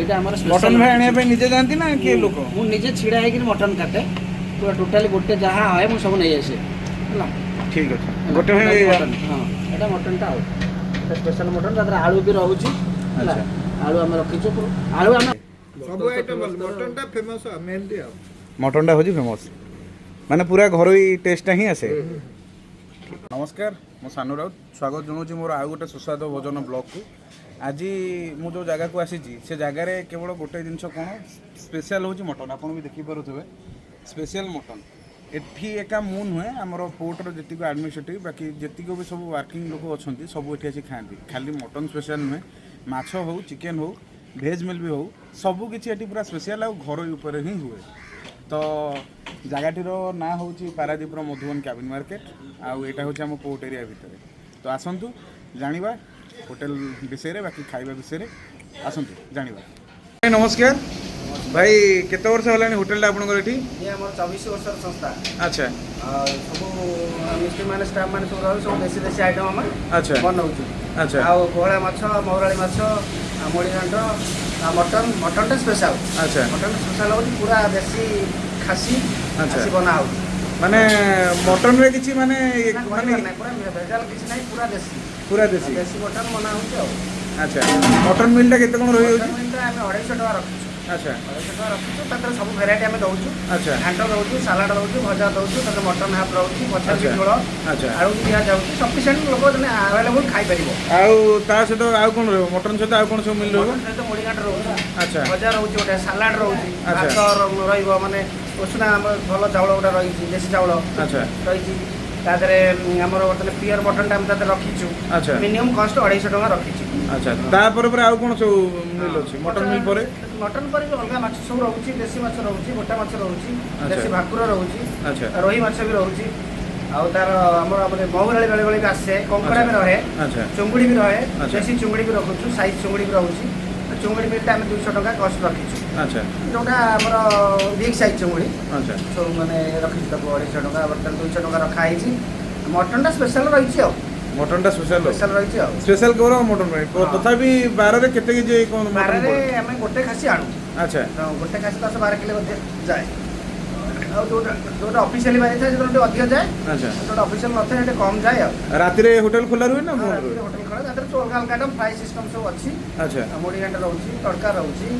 এইটা আমার मटन भाई आने पे निजे जानती ना के लोक ମୁଁ ନିଜେ ଛିଡ଼ା ହେଇକି ମଟନ୍ କାଟେ ପୁରା ଟୋଟାଲି ଗୋଟେ ଯାହା ହଏ ମୁଁ ସବୁ ନେଇ ଆସେ ହେଲା। ठीक अच्छे गोटे भाई ମଟନ୍ ହଁ ଏଇଟା ମଟନ୍ଟା ଆଉ ଏଇଟା ସ୍ପେଶାଲ ମଟନ୍ ତା ଦେହରେ ଆଳୁ ବି ରହୁଛି ହେଲା। ଆଳୁ ଆମେ ରଖିଛୁ ଆଳୁ ଆମେ ସବୁ ଆଇଟମ ମଟନଟା ଫେମସ ମେନଲି ଆଉ मटन टा हूँ फेमस माने पूरा घरोई टेस्टा ही आसे। नमस्कार मो सानू राउत स्वागत जनाऊँ मोर आउ गोटे सुस्वादु भोजन ब्लॉग को। आज मु जो जगह को आसी से जगार केवल गोटे जिनस कौन स्पेशल हूँ मटन आप भी देखिपे स्पेशल मटन एठी एका मु नुहे आमर पोर्टर जी आडमिनिस्ट्रेटिव बाकी जी भी सब वर्किंग लोक अच्छा सब ये आसी खाती खाली मटन स्पेशल नुहे माछ हो चिकेन हो भेज मिल भी हो सबू किसी पूरा स्पेशल आ घर ऊपर ही हुए। तो जगह ना हूँ पारादीपर मधुबन कैबिन मार्केट आउ यहाँ हूँ आम पोर्ट एरिया भितर। तो आसतु जाना होटेल विषय बाकी खाଇବା विषय आसतु जाना। नमस्कार भाई केते वर्ष होलानी होटेल आपनकर एठी? ये हमर 24 वर्षर संस्था। अच्छा सब मिस्त्री माने स्टाफ माने सब रहल सब देसी देसी आइटम हम अच्छा बनाउछु। अच्छा आ कोहळा माछ मौराळी माछ मोड़ी घांट मटन मटन स्पेशल। अच्छा मटन स्पेशल हो पूरा देसी खासी अच्छा खासी बना हो माने मटन रे किछि माने माने पूरा भेजाल किछि नहीं पूरा देसी देसी मटन बना हो। अच्छा मटन मिलटा केते कोन रही होछि? मटन मिलटा हमें 250 टका रखछु। अच्छा 250 टका रखछु तातर सब वेराइटी हमें दउछु। अच्छा घांट दउछु सलाड दउछु भजा दउछु तातर मटन हाफ रहउछि पछा भी झोଳ अच्छा आलू दिया जाउछि सफिशिएंट लोक जने अवेलेबल खाई परिबो। आउ ता से तो आउ कोन रहबो मटन से तो आउ कोन सब मिल रहबो? मटन से मोड़ी घांट रहउछि अच्छा भजा रहउछि ओटा सलाड रहउछि अच्छा भात रहइबो माने उसना भलो चावल ओटा रहिछि देसी चावल अच्छा रहिछि ता देरे हमर वर्तने पियर मटन टा हम ताते रखिछु। अच्छा मिनिमम कॉस्ट 250 टका रखिछु। अच्छा ता पर आउ कोन सब मिल अछि मटन मिल परे? मटन पर भी अलगा माछ सब रहउछि देसी माछ रहउछि गोटा माछ रहउछि देसी भाकुर रहउछि अच्छा रोही माछ भी रहउछि आउ तार हमर अपने मौराळी बेले बेले भी आसे कंकड़ा भी रहे अच्छा चुंगुड़ी भी रहे अच्छा देसी चुंगुड़ी भी रखुछु साइज चुंगुड़ी भी रहउछि चुंगुड़ी मिलटा हम 200 टका कॉस्ट रखिछु। अच्छा जोटा हमर बिग साइज चुंगुड़ी अच्छा सब माने रखिछु तको 250 टका बर्तन 200 टका रखा हिछि। मटन टा स्पेशल रहिछि आ मटन टा स्पेशल रहिछि आ स्पेशल कोरो मटन भाई तथापि 12 रे केते के जे कोन मटन बारे हमें गोटे खासी आणु। अच्छा गोटे खासी 10-12 किलो जाए और जोटा ऑफिशियली बारे था जो अधिक जाए अच्छा जोटा ऑफिशियल नथे एटे कम जाए आ राति रे होटल खुला रुहे ना मोर होटल खड़ा तातर तो अलग अलग फ्राई सिस्टम सब अछि। अच्छा मोड़ी घंटा रहउछि तड़का रहउछि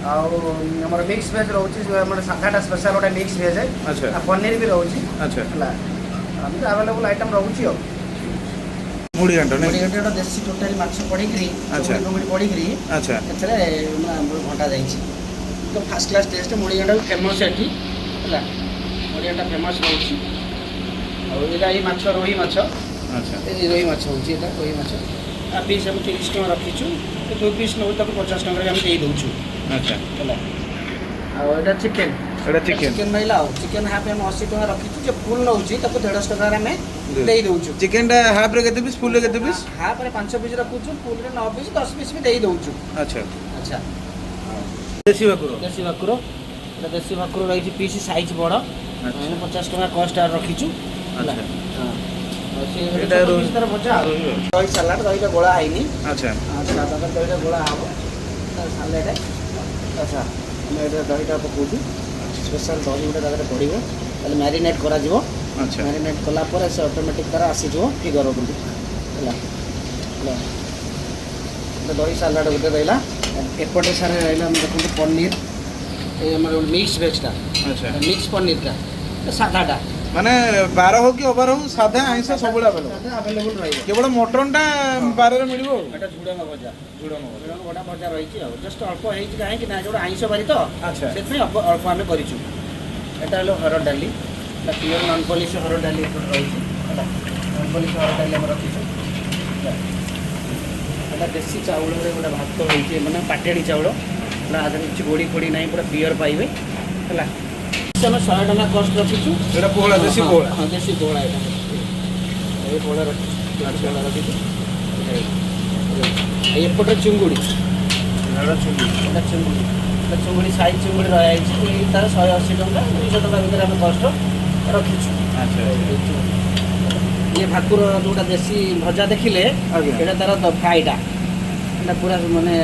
आ हमर मिक्स वेज रहउछि जो हमर साधाटा स्पेशल ओटा मिक्स वेज है अच्छा आ पनीर भी रहउछि अच्छा हला हम अवेलेबल आइटम रहउछि आ मुड़ी घंटा मोड़ी घंटा देसी टोटली माछ पड़ी करी अच्छा मुड़ी पड़ी करी अच्छा एथरे घंटा जाइछि तो फर्स्ट क्लास टेस्ट मुड़ी घंटा फेमस एठी हला मुड़ी घंटा फेमस रहउछि और एटा ई माछ रोही माछ अच्छा ए रोही माछ होछि एटा रोही माछ आ पीस हम 30 टका रखिछु तो 2 पीस नउ तक 50 टका हम देई दउछु अच्छा हला आ एटा चिकन एटा चिकन महिला चिकन हाफ हम 80 टका रखिछु जे फुल नउछि तको 150 टका रे हम देई दउछु। चिकन टा हाफ रे केते पीस फुल रे केते पीस? हाफ रे 5 पीस रखुछु फुल रे 9 पीस 10 पीस भी देई दउछु। अच्छा अच्छा देसी भाकुर देसी भाकुर रही पीस साइज बड़ 50 टका कॉस्ट रखिछु। अच्छा एटा भजा दही सलाड दहीटा गोला आईनी अच्छा अच्छा तकर दहीटा गोला हबो सलाड अच्छा हम एटा दहीटा पकोछु स्पेशल दही गोटा जगह पड़िबो ताले मैरिनेट करा जिवो। अच्छा मैरिनेट कला पर से ऑटोमेटिक तारा आसी जिवो फिगर बोली हला हला तो दही सलाड गोटे रहला एपटे सारे रहला हम देखो पनीर ए हमर मिक्स वेजटा अच्छा मिक्स पनीर का सादाटा माने 12 हो कि ओवर हो साधा आइंस सब अवेलेबल रही केवल मटन टा 12 रे मिलिबो। एटा झुडंग भजा गोटा भजा रही जस्ट अल्प है कहीं ना जो आइंस बारी तो अच्छा से अल्प आम करूँ एटा हलो हरड़ डाली प्योर नॉन पॉलिश हरड़ डाली रही नॉन पॉलिश हरड़ डाली आम रखीचु एटा देसी चाउल गोटे भात होती मैंने पाटेड़ी चाउल किसी गोड़ी फोड़ी ना पूरा पियर पाइबे है 100 टका कॉस्ट रखीचु। एटा पोहला देसी पोहला हाँ देसी पोहला ये पोहला रखीचु रखीचु एपटे चिंगुड़ी चुंगुड़ी साइज चुंगुड़ी रही तार 180 टका 200 टका भर आम कष्ट रखीचु। अच्छा ये भाकुर जोटा देसी भजा देखिले एटा तार फ्राईटा पूरा माने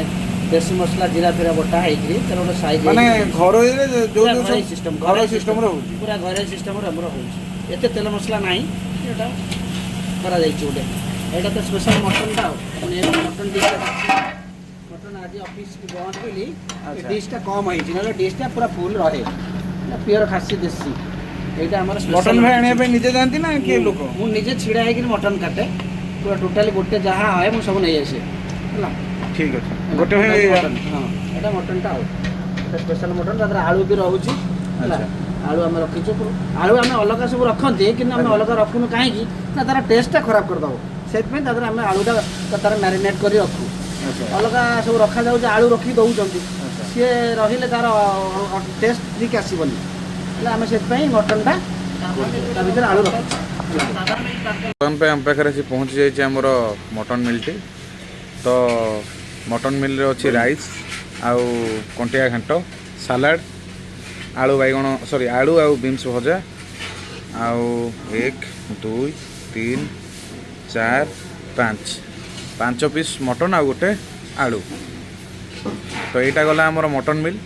देसी मसला जीरा फिरा बटा ହେଇକିରି ତାର ଗୋଟେ ସାଇଜ ମାନେ ଘରୋଇରେ ଯୋଉ ଯୋଉ ଘରୋଇ ସିଷ୍ଟମ ଘରୋଇ ସିଷ୍ଟମରେ ହେଉଛି। ପୁରା ଘରୋଇ ସିଷ୍ଟମରେ ଆମର ହେଉଛି ଏତେ ତେଲ ମସଲା ନାହିଁ ଏଇଟା କରାଯାଇଛି ଗୋଟେ ଏଇଟା ତ ସ୍ପେଶାଲ ମଟନଟା ଆଉ ମାନେ ମଟନ ଡିଶଟା ମଟନ ଆଜି ଅଫିସ ବନ୍ଦ କଲି ଡିଶଟା କମ୍ ହେଇଛି ନହେଲେ ଡିଶଟା ପୁରା ଫୁଲ ରହେ ପିଓର ଖାସି ଦେଶୀ ଏଇଟା ଆମର ମଟନ ଭାଇ ଆଣିବା ପାଇଁ ନିଜେ ଯାଆନ୍ତି ନା କିଏ ଲୋକ? ମୁଁ ନିଜେ ଛିଡ଼ା ହେଇକିରି ମଟନ କାଟେ ପୁରା ଟୋଟାଲି ଗୋଟେ ଯାହା ହଏ ମୁଁ ସବୁ ନେଇ ଆସେ ହେଲା ଠିକ୍ ଅଛି ଗୋଟେ ଭାଇ ହଁ ଏଇଟା ମଟନଟା ଆଉ ଏଇଟା ସ୍ପେଶାଲ ମଟନ ତା ଦେହରେ ଆଳୁ ବି ରହୁଛି ହେଲା ଆଚ୍ଛା। ଆଳୁ ଆମେ ରଖିଛୁ ଆଳୁ ଆମେ ଅଲଗା ସବୁ ରଖନ୍ତି କିନ୍ତୁ ଆମେ ଅଲଗା ରଖୁନୁ କାହିଁକି ନା ତାର ଟେଷ୍ଟଟା ଖରାପ କରିଦେବ ସେଥିପାଇଁ ତା ଦେହରେ ଆମେ ଆଳୁଟା ତାର ମ୍ୟାରିନେଟ୍ କରି ରଖୁ ଅଲଗା ସବୁ ରଖାଯାଉଛି ଆଳୁ ରଖି ଦେଉଛନ୍ତି ସିଏ ରହିଲେ ତାର ଟେଷ୍ଟ ଠିକ୍ ଆସିବନି ହେଲେ ଆମେ ସେଥିପାଇଁ ମଟନଟା ତା ଭିତରେ ଆଳୁ ରଖୁ ବର୍ତ୍ତମାନ ପାଇଁ ଆମ ପାଖରେ ଆସି ପହଞ୍ଚି ଯାଇଛି ଆମର ମଟନ୍ ମିଲ୍ଟି ତ ମଟନ୍ ମିଲ୍ରେ ଅଛି ରାଇସ୍ ଆଉ କଣ୍ଟିଆ ଘାଣ୍ଟ ସାଲାଡ଼ ଆଳୁ ବାଇଗଣ ସରି ଆଳୁ ଆଉ ବିନ୍ସ ଭଜା ଆଉ 1 2 3 4 5 ପିସ୍ ମଟନ୍ ଆଉ ଗୋଟେ ଆଳୁ ତ ଏଇଟା ଗଲା ଆମର ମଟନ୍ ମିଲ୍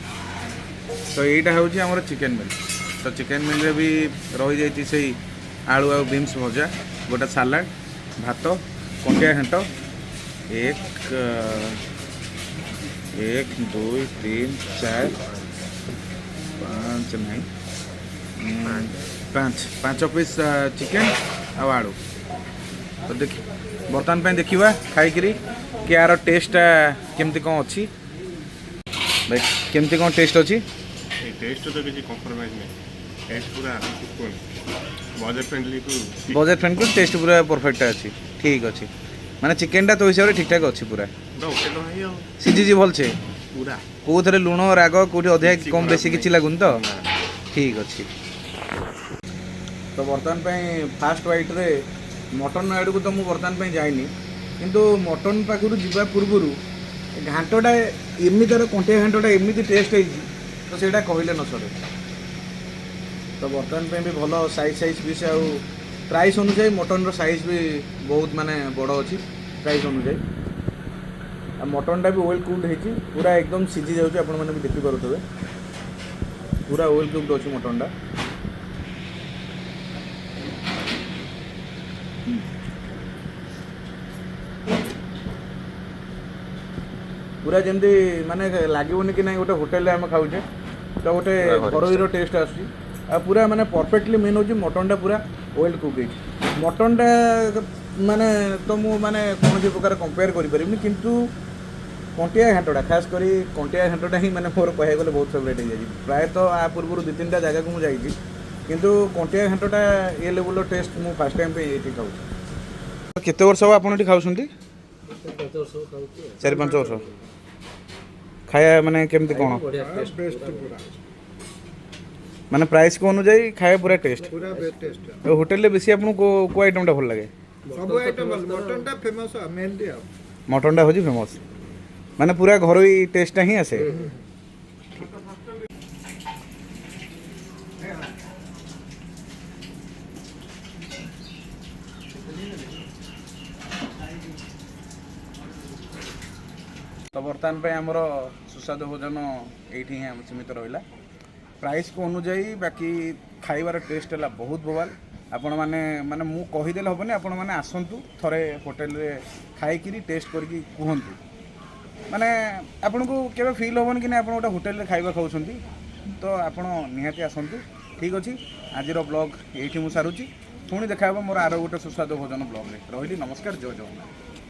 ତ ଏଇଟା ହେଉଛି ଆମର ଚିକେନ୍ ମିଲ୍ ତ ଚିକେନ୍ ମିଲ୍ରେ ବି ରହିଯାଇଛି ସେଇ ଆଳୁ ଆଉ ବିନ୍ସ ଭଜା ଗୋଟେ ସାଲାଡ଼ ଭାତ କଣ୍ଟିଆ ଘାଣ୍ଟ 1 2 3 4 5 ନାହିଁ 5 ପିସ୍ ଚିକେନ୍ ଆଉ ଆଳୁ ତ ବର୍ତ୍ତମାନ ପାଇଁ ଦେଖିବା ଖାଇକିରି କି ଆର ଟେଷ୍ଟଟା କେମିତି କ'ଣ ଅଛି ଭାଇ କେମିତି କ'ଣ ଟେଷ୍ଟ ଅଛି? टेस्ट तो किसी कॉम्प्रोमाइज नहीं टेस्ट पूरा बजट फ्रेंडली को बजेट फ्रेंडली टेस्ट पूरा परफेक्ट अच्छी ठीक अच्छी माने चिकेनटा तो हिसाब से ठीक ठाक अच्छी पूरा ओके तो है सीझी भलसे पूरा कौन लुण राग कौटी अधिक कम बेसी किसी लगुन तो ठीक अच्छी तो बर्तमान फास्ट वाइट रे मटन आड़ को तो मुझे बर्तमान जाइनी किंतु मटन पाखु जावा पूर्व घाटटा एमती कंटिया घाटटा एमती टेस्ट है तो ସେଇଟା କହିଲେ ନ ସରେ ତ ବର୍ତ୍ତମାନ ପାଇଁ ବି ଭଲ ସାଇଜ୍ ବି ସେ ଆଉ ପ୍ରାଇସ୍ ଅନୁଯାୟୀ ମଟନ୍ର ସାଇଜ୍ ବି ବହୁତ ମାନେ ବଡ଼ ଅଛି ପ୍ରାଇସ୍ ଅନୁଯାୟୀ ଆଉ ମଟନ୍ଟା ବି ୱେଲ୍ କୁକ୍ଡ ହେଇଛି ପୁରା ଏକଦମ ସିଝି ଯାଉଛି ଆପଣମାନେ ବି ଦେଖିପାରୁଥିବେ ପୁରା ୱେଲ୍ କୁକ୍ଡ ଅଛି ମଟନ୍ଟା पूरा जमी माने लगे कि ना गोटे होटेल आम खाऊे तो गोटे घरोईर टेस्ट आसूँ पूरा माने परफेक्टली मेन हूँ मटनटा पूरा वेल कुक मटनटा माने तो मु माने कौन प्रकार कंपेयर करें किंतु कंटिया घाटटा खास करी कंटिया घाटटा ही माने मोर कह गले बहुत फेवरेट हो जाए प्रायतः आ पूर्व 2-3 जगह को मुझे किंतु कंटिया घाटटा ये लेवल टेस्ट मु फर्स्ट टाइम पे ये खाऊँ केते वर्ष आप खाऊँ 4-5 वर्ष खाया माने केमती कौन बेस्ट पूरा माने प्राइस को अनुसार खाया पूरा टेस्ट पूरा बेस्ट टेस्ट होटेल रे बेसी आपन को आइटमटा भल लगे सब आइटम मटन टा फेमस मेनली आ मटनटा होजी फेमस माने पूरा घरोई टेस्टटा ही आसे तो बर्तमान पे आमर सुस्वादु भोजन ये सीमित रहा प्राइस को अनुजाई बाकी खाइबार टेस्ट है बहुत भल आपण मैंने माने मु कहीदेले हेनी आपण मैंने आसतु थे होटेल रे खाई टेस्ट करके कहतु माने आपन को केबे फील होबन कि आप गोटे होटेल रे खाइबा खाउछंती तो आपण निहाती आसतु ठीक अच्छे आज ब्लॉग ये सारूँ पुणी देखा मोर आरो गोटे सुस्वादु भोजन ब्लॉग रे रही नमस्कार जय जगन्नाथ।